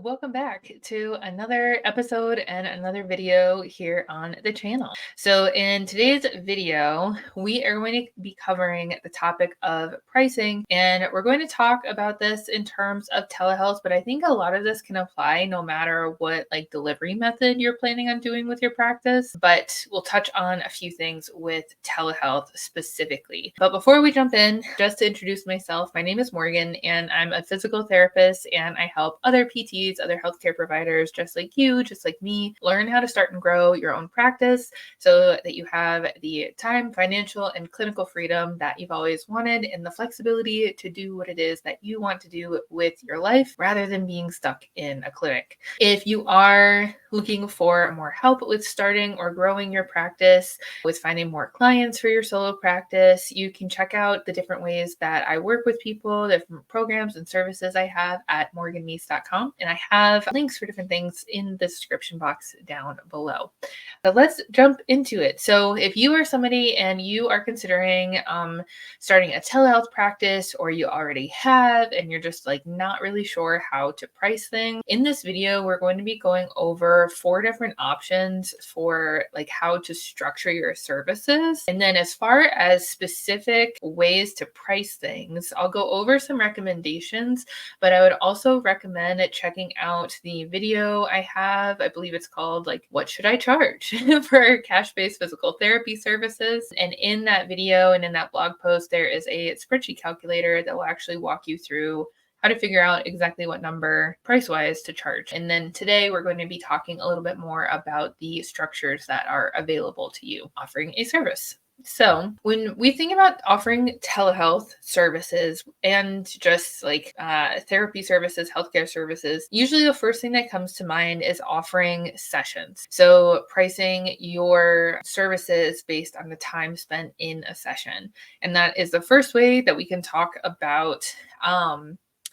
Welcome back to another episode and another video here on the channel. So in today's video, we are going to be covering the topic of pricing, and we're going to talk about this in terms of telehealth, but I think a lot of this can apply no matter what delivery method you're planning on doing with your practice, but we'll touch on a few things with telehealth specifically. But before we jump in, just to introduce myself, my name is Morgan and I'm a physical therapist, and I help other PTs, other healthcare providers, just like you, just like me, learn how to start and grow your own practice so that you have the time, financial, and clinical freedom that you've always wanted, and the flexibility to do what it is that you want to do with your life rather than being stuck in a clinic. If you are looking for more help with starting or growing your practice, with finding more clients for your solo practice, you can check out the different ways that I work with people, the different programs and services I have at morganmeese.com. And I have links for different things in the description box down below. So let's jump into it. So if you are somebody and you are considering starting a telehealth practice, or you already have and you're just not really sure how to price things, in this video we're going to be going over 4 different options for how to structure your services. And then as far as specific ways to price things, I'll go over some recommendations, but I would also recommend checking out the video I have. I believe it's called What Should I Charge for cash-based physical therapy services. And in that video and in that blog post, there is a spreadsheet calculator that will actually walk you through how to figure out exactly what number price-wise to charge. And then today we're going to be talking a little bit more about the structures that are available to you offering a service. So when we think about offering telehealth services and just therapy services, healthcare services, usually the first thing that comes to mind is offering sessions. So pricing your services based on the time spent in a session. And that is the first way that we can talk about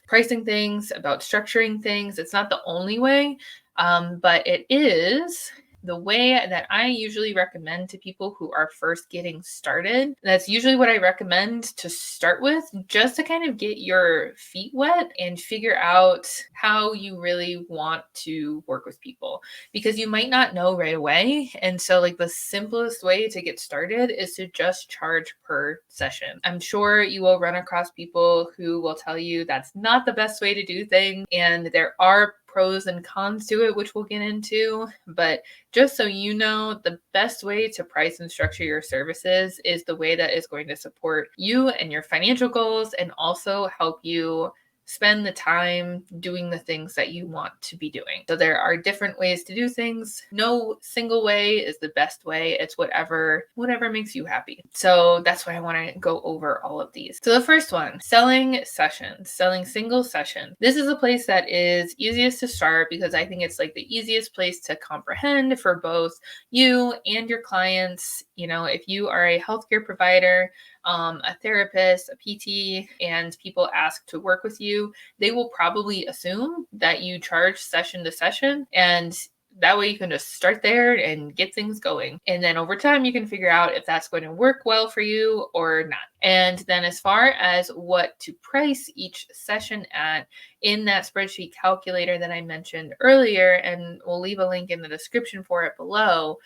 pricing things, about structuring things. It's not the only way, but it is the way that I usually recommend to people who are first getting started. That's usually what I recommend to start with, just to kind of get your feet wet and figure out how you really want to work with people, because you might not know right away. And so the simplest way to get started is to just charge per session. I'm sure you will run across people who will tell you that's not the best way to do things, and there are pros and cons to it, which we'll get into. But just so you know, the best way to price and structure your services is the way that is going to support you and your financial goals, and also help you spend the time doing the things that you want to be doing. So there are different ways to do things. No single way is the best way. It's whatever makes you happy. So that's why I want to go over all of these. So the first one, selling sessions, selling single sessions. This is a place that is easiest to start because I think it's the easiest place to comprehend for both you and your clients. If you are a healthcare provider, a therapist, a PT, and people ask to work with you, they will probably assume that you charge session to session, and that way you can just start there and get things going. And then over time, you can figure out if that's going to work well for you or not. And then as far as what to price each session at, in that spreadsheet calculator that I mentioned earlier, and we'll leave a link in the description for it below,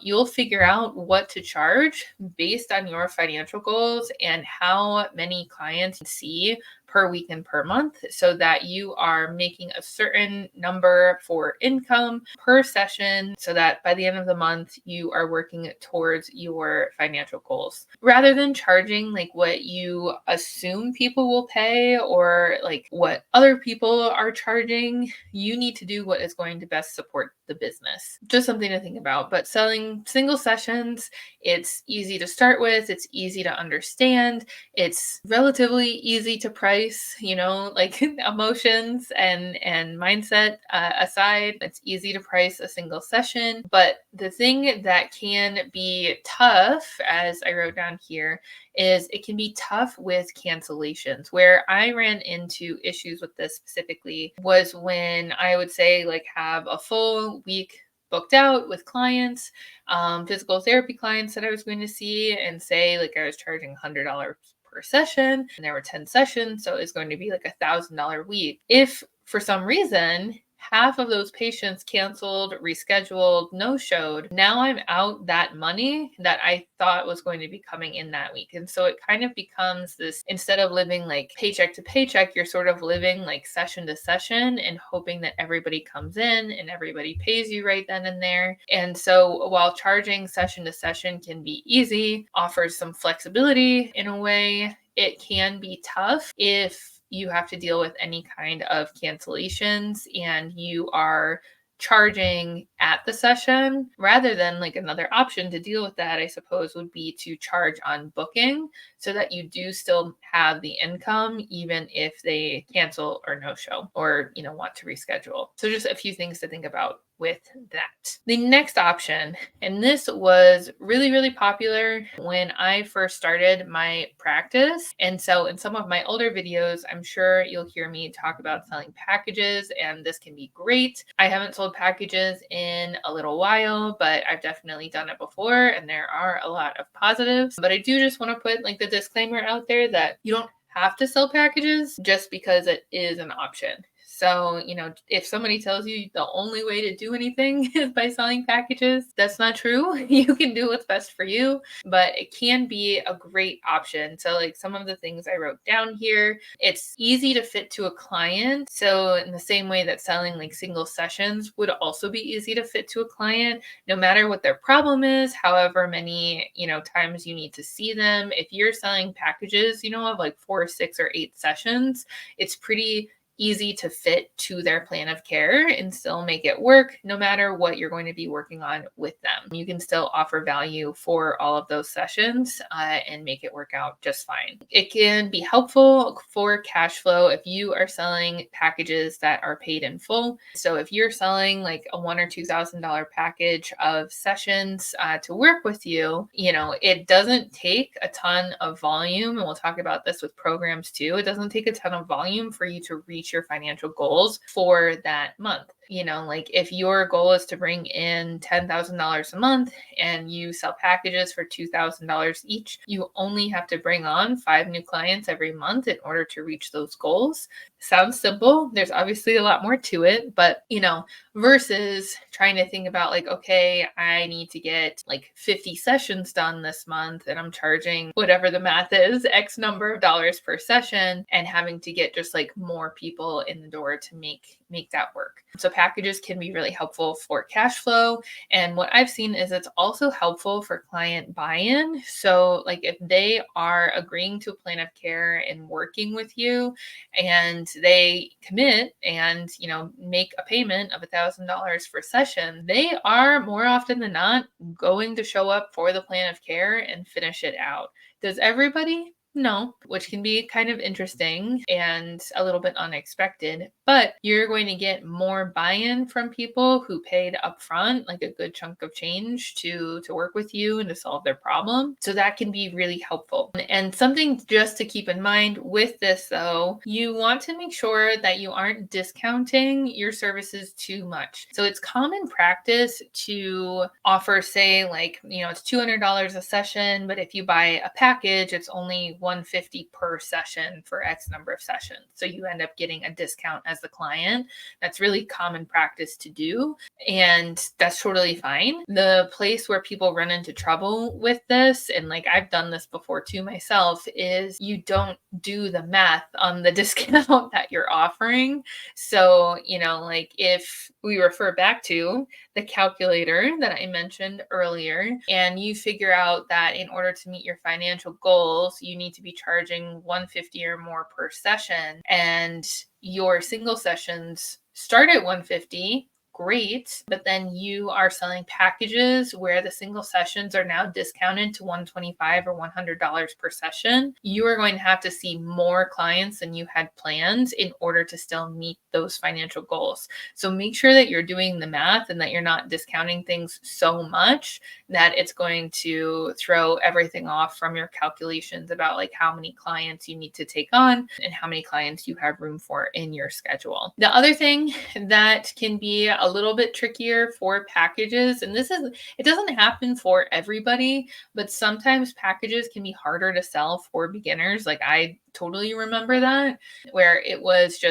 you'll figure out what to charge based on your financial goals and how many clients you see per week and per month, so that you are making a certain number for income per session, so that by the end of the month, you are working towards your financial goals, rather than charging what you assume people will pay, or what other people are charging. You need to do what is going to best support the business. Just something to think about. But selling single sessions, it's easy to start with, it's easy to understand, it's relatively easy to price, emotions and mindset aside. It's easy to price a single session. But the thing that can be tough, as I wrote down here, is it can be tough with cancellations. Where I ran into issues with this specifically was when I would say have a full week booked out with clients, physical therapy clients that I was going to see, and say I was charging $100 per session, and there were 10 sessions, so it's going to be $1,000 week. If for some reason half of those patients canceled, rescheduled, no-showed, now I'm out that money that I thought was going to be coming in that week. And so it kind of becomes this, instead of living like paycheck to paycheck, you're sort of living like session to session and hoping that everybody comes in and everybody pays you right then and there. And so while charging session to session can be easy, offers some flexibility in a way, it can be tough if you have to deal with any kind of cancellations and you are charging at the session. Rather than like another option to deal with that, I suppose, would be to charge on booking so that you do still have the income even if they cancel or no show or, want to reschedule. So just a few things to think about with that. The next option, and this was really, really popular when I first started my practice. And so in some of my older videos, I'm sure you'll hear me talk about selling packages, and this can be great. I haven't sold packages in a little while, but I've definitely done it before, and there are a lot of positives. But I do just want to put like the disclaimer out there that you don't have to sell packages just because it is an option. So, if somebody tells you the only way to do anything is by selling packages, that's not true. You can do what's best for you, but it can be a great option. So, like some of the things I wrote down here, it's easy to fit to a client. So, in the same way that selling like single sessions would also be easy to fit to a client, no matter what their problem is, however many, times you need to see them. If you're selling packages, of like 4, 6, or 8 sessions, it's pretty easy to fit to their plan of care and still make it work no matter what you're going to be working on with them. You can still offer value for all of those sessions and make it work out just fine. It can be helpful for cash flow if you are selling packages that are paid in full. So if you're selling like a $1,000 or $2,000 package of sessions to work with you, it doesn't take a ton of volume. And we'll talk about this with programs too. It doesn't take a ton of volume for you to reach your financial goals for that month. Like if your goal is to bring in $10,000 a month and you sell packages for $2,000 each, you only have to bring on 5 new clients every month in order to reach those goals. Sounds simple. There's obviously a lot more to it, but versus trying to think about like, okay, I need to get like 50 sessions done this month and I'm charging whatever the math is, X number of dollars per session, and having to get just like more people in the door to make that work. So packages can be really helpful for cash flow. And what I've seen is it's also helpful for client buy-in. So like if they are agreeing to a plan of care and working with you and they commit and, make a payment of $1,000 per session, they are more often than not going to show up for the plan of care and finish it out. Does everybody? No, which can be kind of interesting and a little bit unexpected, but you're going to get more buy-in from people who paid upfront, like a good chunk of change to work with you and to solve their problem. So that can be really helpful. And something just to keep in mind with this though, you want to make sure that you aren't discounting your services too much. So it's common practice to offer, say like, it's $200 a session, but if you buy a package, it's only $150 per session for X number of sessions. So you end up getting a discount as the client. That's really common practice to do. And that's totally fine. The place where people run into trouble with this, and like I've done this before too myself, is you don't do the math on the discount that you're offering. So, like if we refer back to the calculator that I mentioned earlier, and you figure out that in order to meet your financial goals, you need to be charging $150 or more per session, and your single sessions start at $150, great, but then you are selling packages where the single sessions are now discounted to $125 or $100 per session, you are going to have to see more clients than you had planned in order to still meet those financial goals. So make sure that you're doing the math and that you're not discounting things so much that it's going to throw everything off from your calculations about like how many clients you need to take on and how many clients you have room for in your schedule. The other thing that can be a a little bit trickier for packages. And it doesn't happen for everybody, but sometimes packages can be harder to sell for beginners. Like I totally remember that, where it was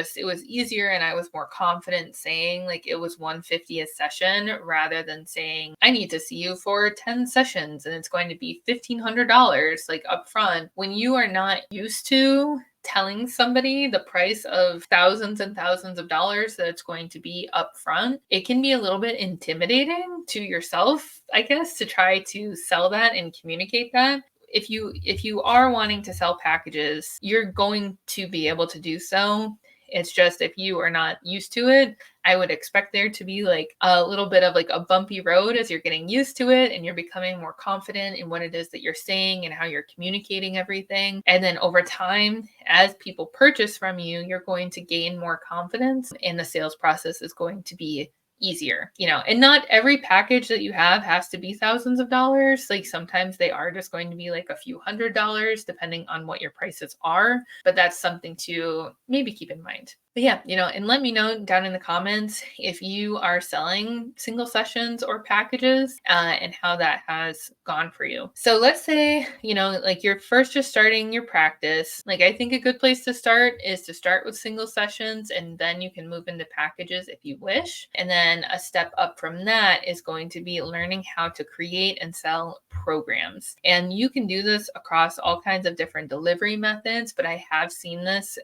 easier and I was more confident saying like it was 150 a session rather than saying I need to see you for 10 sessions and it's going to be $1,500 like upfront. When you are not used to telling somebody the price of thousands and thousands of dollars that it's going to be upfront, it can be a little bit intimidating to yourself, I guess, to try to sell that and communicate that. If you are wanting to sell packages, you're going to be able to do so. It's just if you are not used to it, I would expect there to be like a little bit of like a bumpy road as you're getting used to it and you're becoming more confident in what it is that you're saying and how you're communicating everything. And then over time, as people purchase from you, you're going to gain more confidence and the sales process is going to be easier, and not every package that you have has to be thousands of dollars. Like sometimes they are just going to be like a few $100s depending on what your prices are, but that's something to maybe keep in mind. But yeah, and let me know down in the comments if you are selling single sessions or packages and how that has gone for you. So let's say, like you're first just starting your practice. Like I think a good place to start is to start with single sessions and then you can move into packages if you wish. And then a step up from that is going to be learning how to create and sell programs. And you can do this across all kinds of different delivery methods, but I have seen this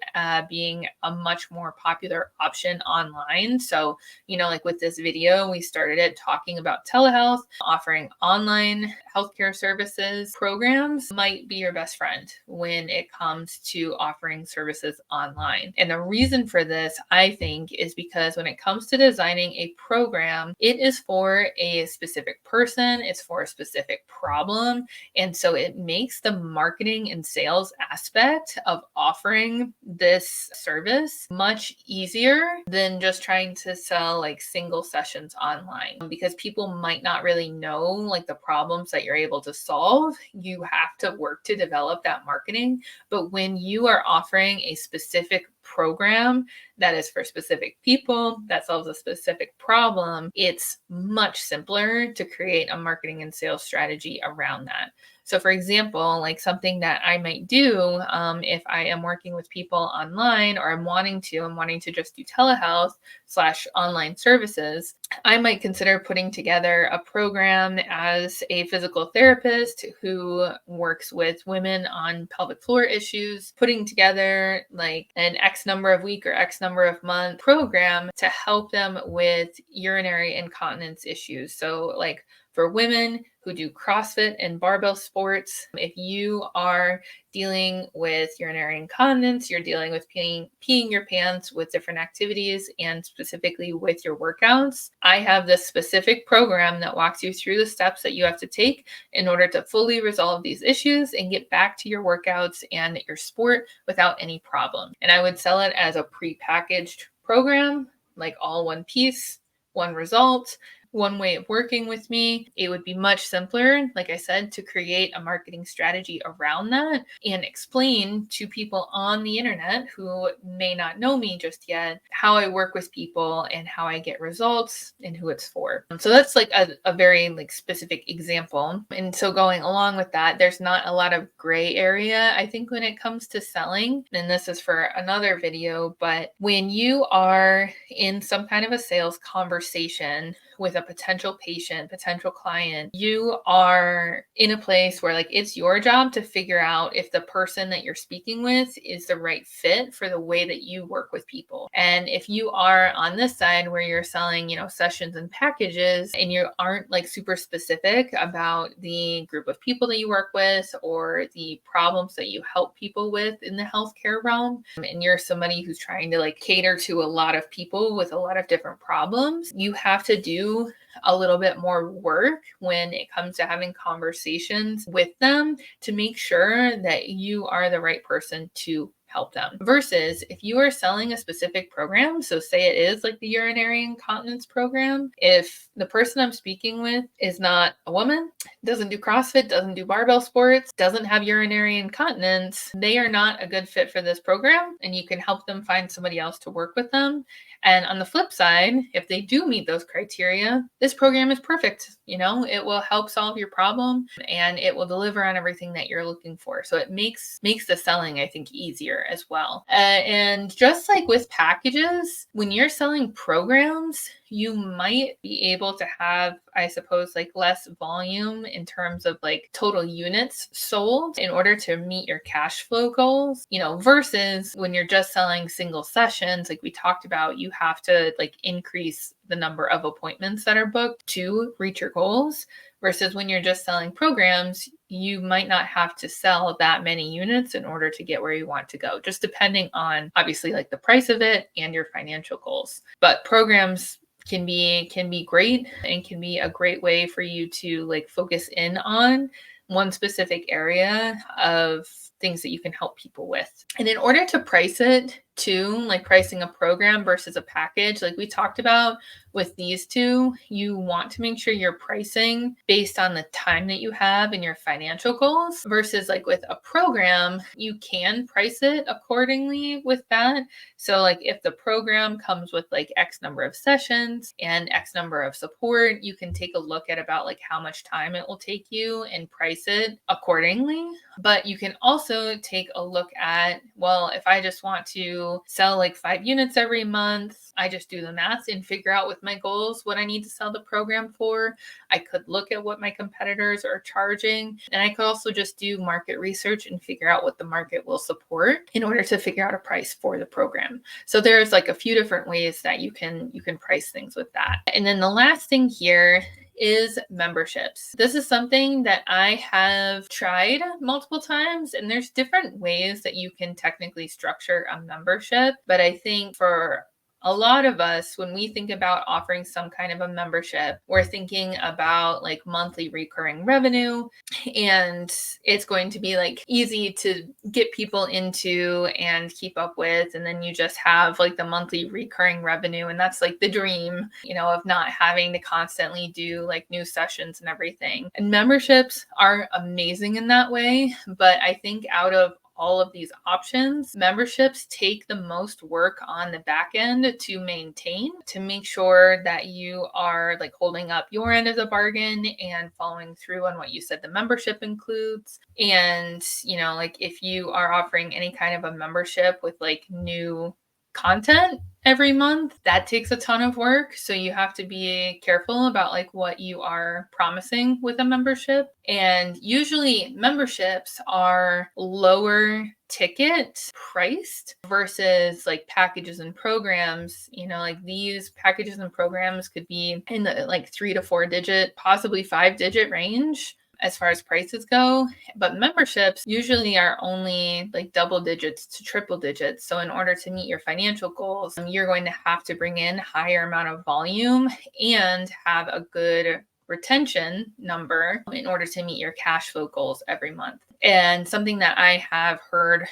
being a much more popular option online. So, like with this video, we started it talking about telehealth, offering online healthcare services. Programs might be your best friend when it comes to offering services online. And the reason for this, I think, is because when it comes to designing a program, it is for a specific person, it's for a specific problem. And so it makes the marketing and sales aspect of offering this service much easier than just trying to sell like single sessions online, because people might not really know like the problems that you're able to solve. You have to work to develop that marketing. But when you are offering a specific program that is for specific people, that solves a specific problem, it's much simpler to create a marketing and sales strategy around that. So for example, like something that I might do if I am working with people online or I'm wanting to just do telehealth / online services, I might consider putting together a program as a physical therapist who works with women on pelvic floor issues, putting together like an X number of week or X number of month program to help them with urinary incontinence issues. So like for women who do CrossFit and barbell sports, if you are dealing with urinary incontinence, you're dealing with peeing your pants with different activities and specifically with your workouts, I have this specific program that walks you through the steps that you have to take in order to fully resolve these issues and get back to your workouts and your sport without any problem. And I would sell it as a pre-packaged program, like all one piece, one result, one way of working with me. It would be much simpler, like I said, to create a marketing strategy around that and explain to people on the internet who may not know me just yet how I work with people and how I get results and who it's for. So that's like a very like specific example. And so going along with that, there's not a lot of gray area, I think, when it comes to selling. And this is for another video, but when you are in some kind of a sales conversation with a potential patient, potential client, you are in a place where like it's your job to figure out if the person that you're speaking with is the right fit for the way that you work with people. And if you are on this side where you're selling, sessions and packages and you aren't like super specific about the group of people that you work with or the problems that you help people with in the healthcare realm, and you're somebody who's trying to like cater to a lot of people with a lot of different problems, you have to do a little bit more work when it comes to having conversations with them to make sure that you are the right person to help them. Versus if you are selling a specific program, so say it is like the urinary incontinence program, if the person I'm speaking with is not a woman, doesn't do CrossFit, doesn't do barbell sports, doesn't have urinary incontinence, they are not a good fit for this program, and you can help them find somebody else to work with them. And on the flip side, if they do meet those criteria, this program is perfect. It will help solve your problem and it will deliver on everything that you're looking for. So it makes the selling, I think, easier as well. And just like with packages, when you're selling programs, you might be able to have, I suppose, like less volume in terms of like total units sold in order to meet your cash flow goals, versus when you're just selling single sessions, like we talked about, you have to like increase the number of appointments that are booked to reach your goals. Versus when you're just selling programs, you might not have to sell that many units in order to get where you want to go, just depending on obviously like the price of it and your financial goals. But programs can be great and can be a great way for you to like focus in on one specific area of things that you can help people with. And in order to price it too, like pricing a program versus a package, like we talked about with these two, you want to make sure you're pricing based on the time that you have and your financial goals versus like with a program, you can price it accordingly with that. So like if the program comes with like X number of sessions and X number of support, you can take a look at about like how much time it will take you and price it accordingly. But you can also take a look at, well, if I just want to sell like 5 units every month, I just do the math and figure out with my goals what I need to sell the program for. I could look at what my competitors are charging, and I could also just do market research and figure out what the market will support in order to figure out a price for the program. So there's like a few different ways that you can price things with that. And then the last thing here is memberships. This is something that I have tried multiple times, and there's different ways that you can technically structure a membership. But I think for a lot of us, when we think about offering some kind of a membership, we're thinking about like monthly recurring revenue, and it's going to be like easy to get people into and keep up with. And then you just have like the monthly recurring revenue. And that's like the dream, of not having to constantly do like new sessions and everything. And memberships are amazing in that way. But I think out of all of these options, memberships take the most work on the back end to maintain, to make sure that you are like holding up your end of the bargain and following through on what you said the membership includes. And, like if you are offering any kind of a membership with like new content every month, that takes a ton of work. So you have to be careful about like what you are promising with a membership. And usually memberships are lower ticket priced versus like packages and programs. Like these packages and programs could be in the like 3 to 4 digit, possibly 5 digit range as far as prices go, but memberships usually are only like double digits to triple digits. So in order to meet your financial goals, you're going to have to bring in higher amount of volume and have a good retention number in order to meet your cash flow goals every month. And something that I have heard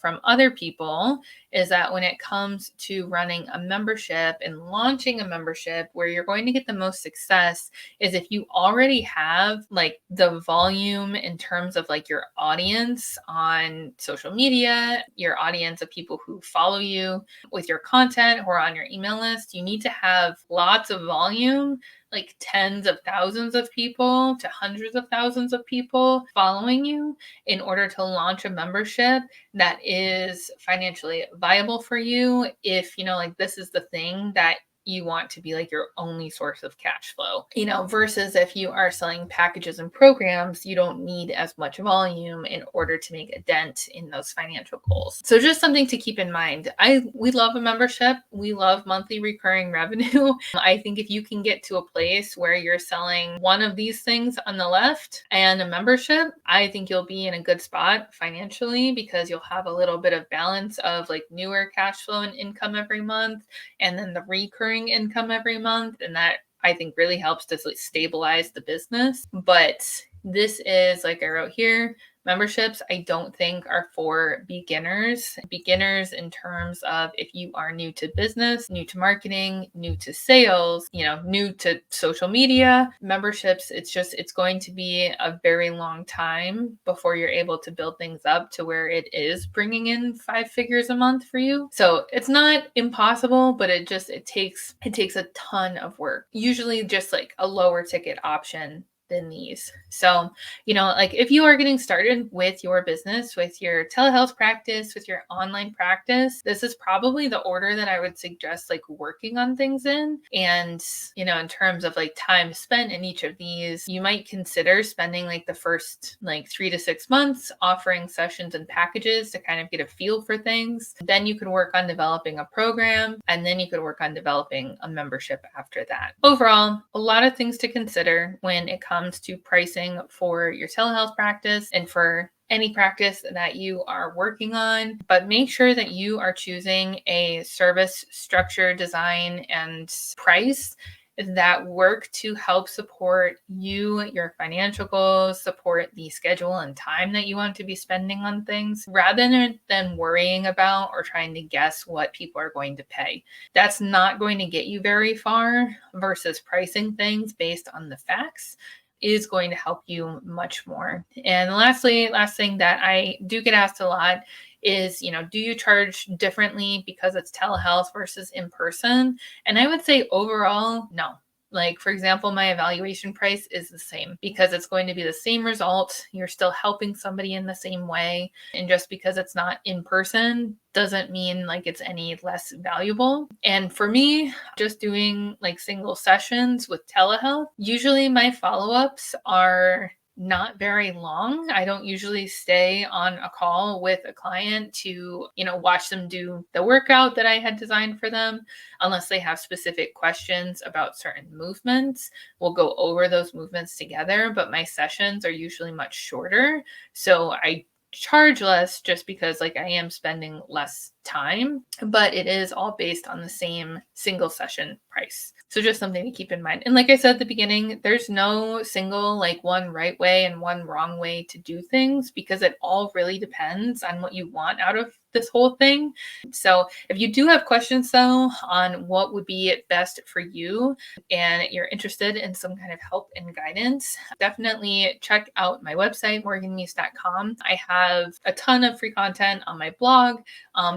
from other people is that when it comes to running a membership and launching a membership, where you're going to get the most success is if you already have like the volume in terms of like your audience on social media, your audience of people who follow you with your content or on your email list. You need to have lots of volume, like tens of thousands of people to hundreds of thousands of people following you in order to launch a membership that is financially viable for you. If, like this is the thing that you want to be like your only source of cash flow, versus if you are selling packages and programs, you don't need as much volume in order to make a dent in those financial goals. So just something to keep in mind. We love a membership. We love monthly recurring revenue. I think if you can get to a place where you're selling one of these things on the left and a membership, I think you'll be in a good spot financially because you'll have a little bit of balance of like newer cash flow and income every month, and then the recurring income every month. And that I think really helps to stabilize the business. But this is, like I wrote here, Memberships, I don't think are for beginners. Beginners in terms of if you are new to business, new to marketing, new to sales, new to social media, memberships, it's going to be a very long time before you're able to build things up to where it is bringing in 5 figures a month for you. So it's not impossible, but it takes a ton of work. Usually just like a lower ticket option than these. So, like if you are getting started with your business, with your telehealth practice, with your online practice, this is probably the order that I would suggest like working on things in. And, in terms of like time spent in each of these, you might consider spending like the first like 3 to 6 months offering sessions and packages to kind of get a feel for things. Then you could work on developing a program, and then you could work on developing a membership after that. Overall, a lot of things to consider when it comes to pricing for your telehealth practice and for any practice that you are working on, but make sure that you are choosing a service structure, design, and price that work to help support you, your financial goals, support the schedule and time that you want to be spending on things, rather than worrying about or trying to guess what people are going to pay. That's not going to get you very far versus pricing things based on the facts is going to help you much more. And last thing that I do get asked a lot is, do you charge differently because it's telehealth versus in person? And I would say overall, no. Like, for example, my evaluation price is the same because it's going to be the same result. You're still helping somebody in the same way. And just because it's not in person doesn't mean like it's any less valuable. And for me, just doing like single sessions with telehealth, usually my follow-ups are not very long. I don't usually stay on a call with a client to, watch them do the workout that I had designed for them, unless they have specific questions about certain movements. We'll go over those movements together, but my sessions are usually much shorter. So I charge less just because like I am spending less time, but it is all based on the same single session price. So just something to keep in mind. And like I said at the beginning, there's no single like one right way and one wrong way to do things because it all really depends on what you want out of this whole thing. So if you do have questions though on what would be best for you and you're interested in some kind of help and guidance, definitely check out my website, morganmeese.com. I have a ton of free content on my blog.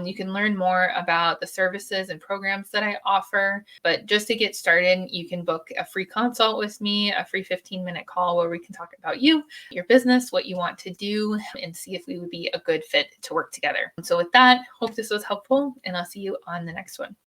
You can learn more about the services and programs that I offer. But just to get started, you can book a free consult with me, a free 15-minute call where we can talk about you, your business, what you want to do, and see if we would be a good fit to work together. So with that, hope this was helpful, and I'll see you on the next one.